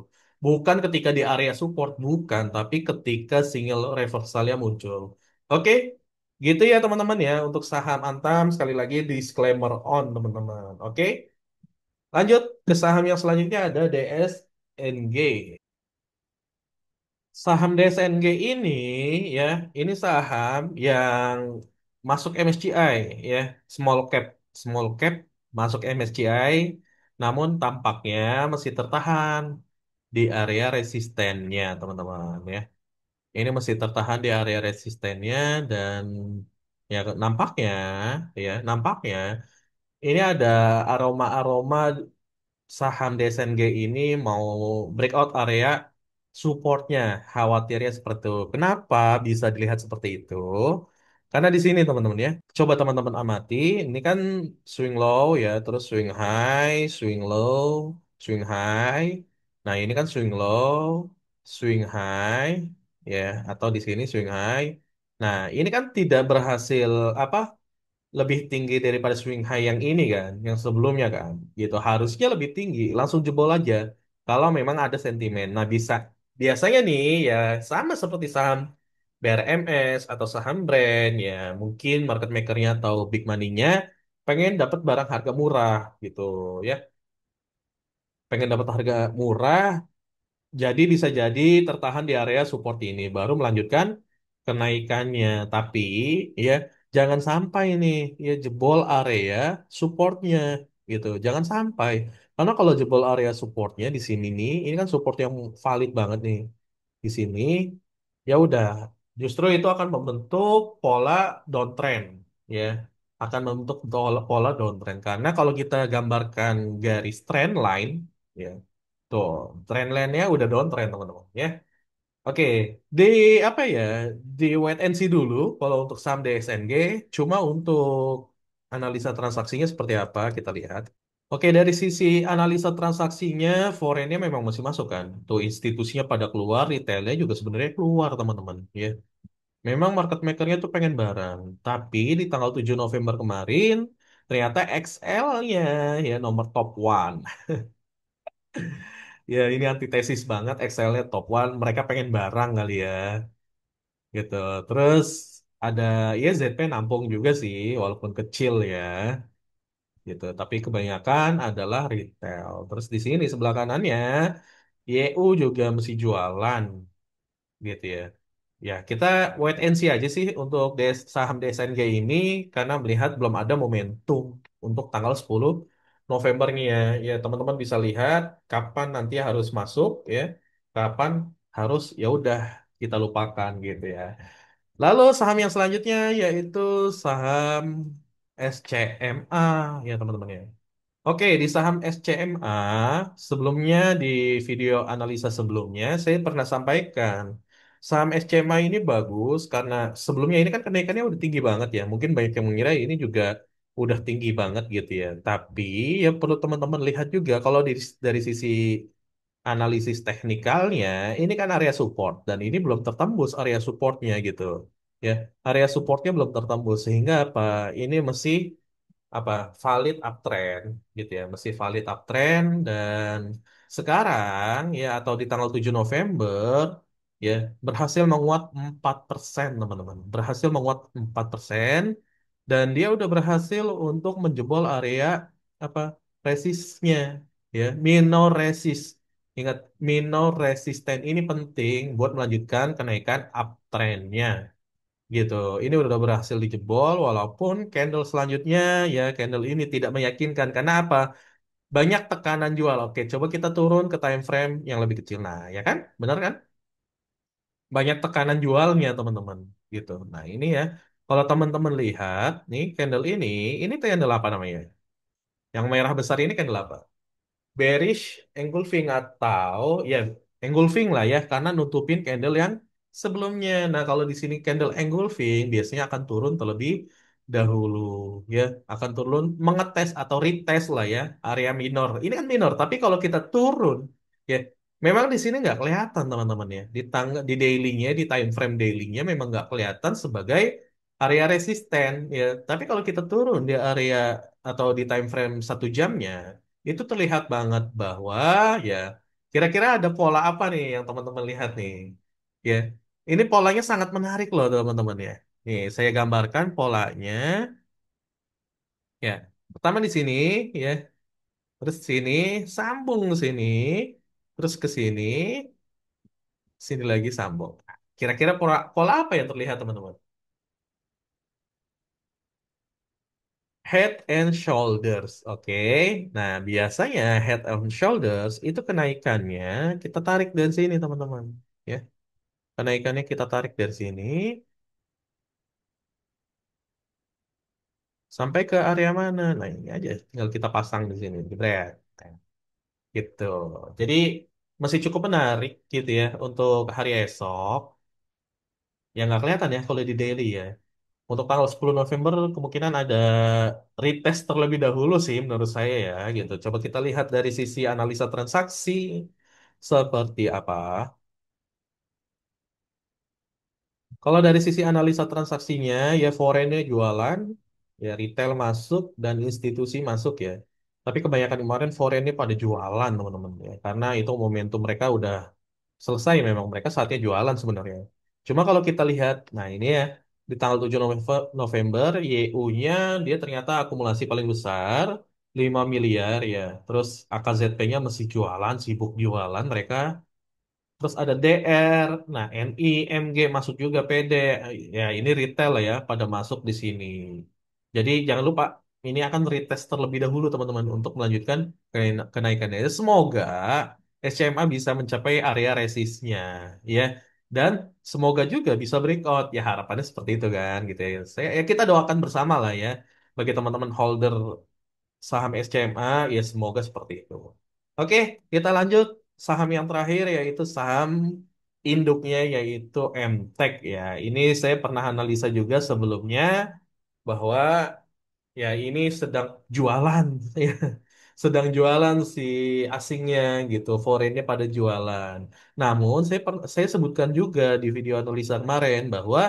Bukan ketika di area support, bukan, tapi ketika sinyal reversalnya muncul. Oke, gitu ya teman-teman ya untuk saham Antam. Sekali lagi disclaimer on teman-teman. Oke. Lanjut ke saham yang selanjutnya ada DSNG. Saham DSNG ini ya, ini saham yang masuk MSCI ya, small cap, small cap masuk MSCI, namun tampaknya masih tertahan di area resistennya, teman-teman ya. Ini masih tertahan di area resistennya dan ya nampaknya ini ada aroma-aroma saham DSNG ini mau breakout area supportnya, khawatirnya seperti itu. Kenapa bisa dilihat seperti itu? Karena di sini teman-teman ya, coba teman-teman amati, ini kan swing low ya, terus swing high, swing low, swing high. Nah ini kan swing low, swing high, ya, atau di sini swing high. Nah ini kan tidak berhasil apa? Lebih tinggi daripada swing high yang ini kan, yang sebelumnya kan, gitu. Harusnya lebih tinggi, langsung jebol aja. Kalau memang ada sentimen, nah biasanya nih ya sama seperti saham BRMS atau saham brand ya, mungkin market makernya atau big money-nya pengen dapat barang harga murah gitu ya, pengen dapat harga murah jadi bisa jadi tertahan di area support ini, baru melanjutkan kenaikannya. Tapi ya jangan sampai nih ya jebol area supportnya gitu. Jangan sampai. Karena kalau jebol area supportnya di sini nih, ini kan support yang valid banget nih di sini. Ya udah, justru itu akan membentuk pola downtrend ya. Akan membentuk pola downtrend karena kalau kita gambarkan garis trend line ya. Tuh, trendline-nya udah downtrend teman-teman ya. Oke, di apa ya? Di wait and see dulu kalau untuk saham DXNG. Cuma untuk analisa transaksinya seperti apa kita lihat. Oke, dari sisi analisa transaksinya, foreign-nya memang masih masuk kan. Tuh institusinya pada keluar, retailnya juga sebenarnya keluar teman-teman ya. Memang market maker-nya tuh pengen barang. Tapi di tanggal 7 November kemarin, ternyata XL-nya ya nomor top one. Ya ini antitesis banget, Excelnya top one, mereka pengen barang kali ya, gitu. Terus ada ya ZP nampung juga sih, walaupun kecil ya, gitu. Tapi kebanyakan adalah retail. Terus di sini sebelah kanannya, YU juga mesti jualan, gitu ya. Ya, kita wait and see aja sih untuk saham DSNG ini karena melihat belum ada momentum untuk tanggal 10 November nih ya. Ya, teman-teman bisa lihat kapan nanti harus masuk ya, kapan harus ya udah kita lupakan gitu ya. Lalu saham yang selanjutnya yaitu saham SCMA ya teman-teman ya. Oke, di saham SCMA, sebelumnya di video analisa sebelumnya, saya pernah sampaikan, saham SCMA ini bagus karena sebelumnya ini kan kenaikannya udah tinggi banget ya. Mungkin banyak yang mengira ini juga udah tinggi banget gitu ya. Tapi ya perlu teman-teman lihat juga kalau dari sisi analisis teknikalnya, ini kan area support dan ini belum tertembus area supportnya gitu. Ya, area supportnya belum tertembus sehingga apa? Ini masih apa valid uptrend gitu ya, masih valid uptrend dan sekarang ya atau di tanggal 7 November ya berhasil menguat 4% teman-teman. Berhasil menguat 4% dan dia udah berhasil untuk menjebol area apa resistnya ya, minor resist. Ingat, minor resisten ini penting buat melanjutkan kenaikan uptrendnya gitu. Ini udah berhasil dijebol walaupun candle selanjutnya ya candle ini tidak meyakinkan karena apa? Banyak tekanan jual. Oke, coba kita turun ke time frame yang lebih kecil. Nah, ya kan? Benar kan? Banyak tekanan jualnya, teman-teman. Gitu. Nah, ini ya. Kalau teman-teman lihat nih candle ini candle apa namanya? Yang merah besar ini candle apa? Bearish engulfing atau ya engulfing lah ya karena nutupin candle yang sebelumnya. Nah, kalau di sini candle engulfing biasanya akan turun terlebih dahulu ya, akan turun mengetes atau retest lah ya area minor. Ini kan minor, tapi kalau kita turun ya memang di sini nggak kelihatan teman-teman ya. Di tanggal di dailynya, di time frame dailynya memang nggak kelihatan sebagai area resisten ya. Tapi kalau kita turun di area atau di time frame 1 jamnya itu terlihat banget bahwa ya kira-kira ada pola apa nih yang teman-teman lihat nih ya ini polanya sangat menarik loh teman-teman ya nih saya gambarkan polanya ya pertama di sini ya terus sini sambung sini terus ke sini sini lagi sambung. Kira-kira pola apa yang terlihat teman-teman? Head and shoulders, oke. Nah, biasanya head and shoulders itu kenaikannya kita tarik dari sini, teman-teman. Ya, kenaikannya kita tarik dari sini sampai ke area mana? Nah, ini aja tinggal kita pasang di sini, jebret. Nah, gitu. Jadi masih cukup menarik gitu ya untuk hari esok. Yang nggak kelihatan ya kalau di daily ya. Untuk tanggal 10 November kemungkinan ada retest terlebih dahulu sih menurut saya ya gitu. Coba kita lihat dari sisi analisa transaksi seperti apa. Kalau dari sisi analisa transaksinya ya foreignnya jualan, ya retail masuk dan institusi masuk ya. Tapi kebanyakan kemarin foreignnya pada jualan teman-teman ya. Karena itu momentum mereka udah selesai memang mereka saatnya jualan sebenarnya. Cuma kalau kita lihat, nah ini ya di tanggal 7 November YU-nya dia ternyata akumulasi paling besar 5 miliar ya. Terus AKZP-nya masih jualan, sibuk jualan mereka. Terus ada DR, nah NI, MG masuk juga PD. Ya ini retail lah ya pada masuk di sini. Jadi jangan lupa ini akan retest terlebih dahulu teman-teman untuk melanjutkan kenaikannya. Semoga SCMA bisa mencapai area resistnya ya. Dan semoga juga bisa breakout. Ya harapannya seperti itu kan gitu ya. Ya kita doakan bersama lah ya bagi teman-teman holder saham SCMA ya semoga seperti itu. Oke, kita lanjut saham yang terakhir yaitu saham induknya yaitu MTEK ya. Ini saya pernah analisa juga sebelumnya bahwa ya ini sedang jualan ya. Sedang jualan si asingnya gitu, foreignnya pada jualan. Namun saya sebutkan juga di video analisa kemarin bahwa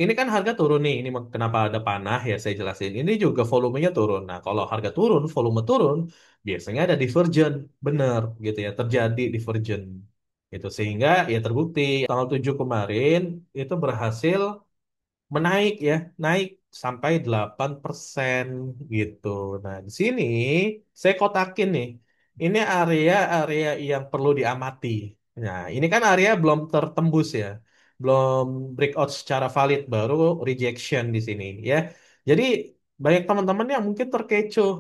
ini kan harga turun nih. Ini kenapa ada panah ya saya jelasin. Ini juga volumenya turun. Nah, kalau harga turun, volume turun, biasanya ada divergen. Bener gitu ya, terjadi divergen. Itu sehingga ya terbukti tanggal 7 kemarin itu berhasil menaik ya, naik sampai 8% gitu. Nah, di sini saya kotakin nih. Ini area-area yang perlu diamati. Nah, ini kan area belum tertembus ya. Belum breakout secara valid, baru rejection di sini ya. Jadi banyak teman-teman yang mungkin terkecoh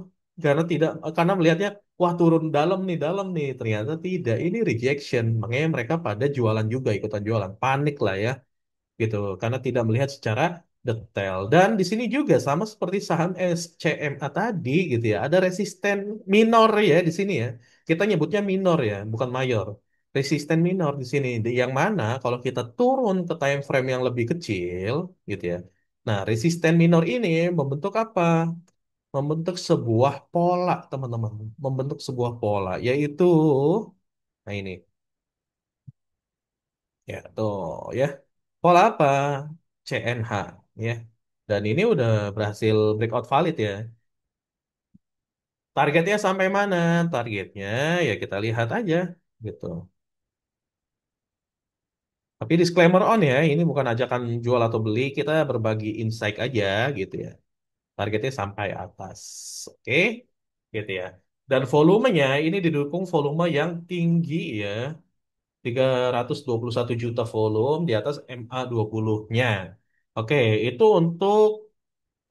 karena melihatnya wah turun dalam nih. Ternyata tidak, ini rejection. Makanya mereka pada jualan juga, ikutan jualan. Panik lah ya gitu karena tidak melihat secara detail dan di sini juga sama seperti saham SCMA tadi gitu ya ada resisten minor ya di sini ya kita nyebutnya minor ya bukan mayor resisten minor di sini yang mana kalau kita turun ke time frame yang lebih kecil gitu ya nah resisten minor ini membentuk apa membentuk sebuah pola teman-teman membentuk sebuah pola yaitu nah ini ya tuh ya pola apa? CNH ya. Dan ini udah berhasil breakout valid ya. Targetnya sampai mana? Targetnya ya kita lihat aja gitu. Tapi disclaimer on ya, ini bukan ajakan jual atau beli, kita berbagi insight aja gitu ya. Targetnya sampai atas. Oke? Gitu ya. Dan volumenya ini didukung volume yang tinggi ya. 321 juta volume di atas MA20-nya. Oke, itu untuk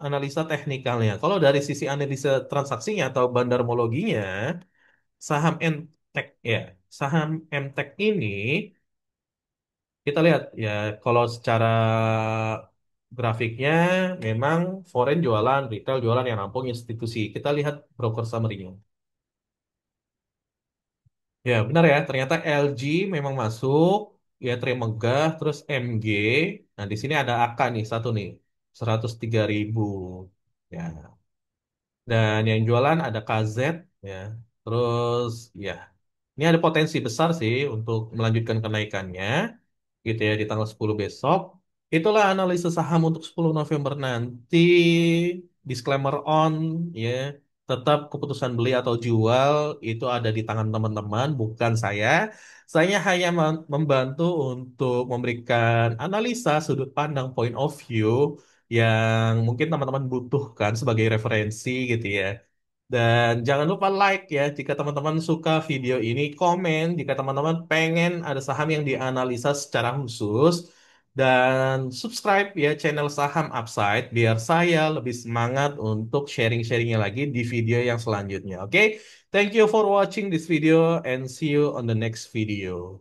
analisa teknikalnya. Kalau dari sisi analisa transaksinya atau bandarmologinya, saham MTEK ya, saham MTEK ini kita lihat ya, kalau secara grafiknya memang foreign jualan, retail jualan yang nampung institusi. Kita lihat broker summary-nya. Ya, benar ya. Ternyata LG memang masuk, ya Trimegah, terus MG. Nah, di sini ada AK nih, satu nih, 103.000. Ya, dan yang jualan ada KZ ya. Terus ya, ini ada potensi besar sih untuk melanjutkan kenaikannya gitu ya di tanggal 10 besok. Itulah analisis saham untuk 10 November nanti. Disclaimer on ya. Tetap keputusan beli atau jual itu ada di tangan teman-teman, bukan saya. Saya hanya membantu untuk memberikan analisa sudut pandang point of view yang mungkin teman-teman butuhkan sebagai referensi gitu ya. Dan jangan lupa like ya jika teman-teman suka video ini, komen jika teman-teman pengen ada saham yang dianalisa secara khusus, dan subscribe ya channel Saham Upside biar saya lebih semangat untuk sharing-sharingnya lagi di video yang selanjutnya. Oke, thank you for watching this video and see you on the next video.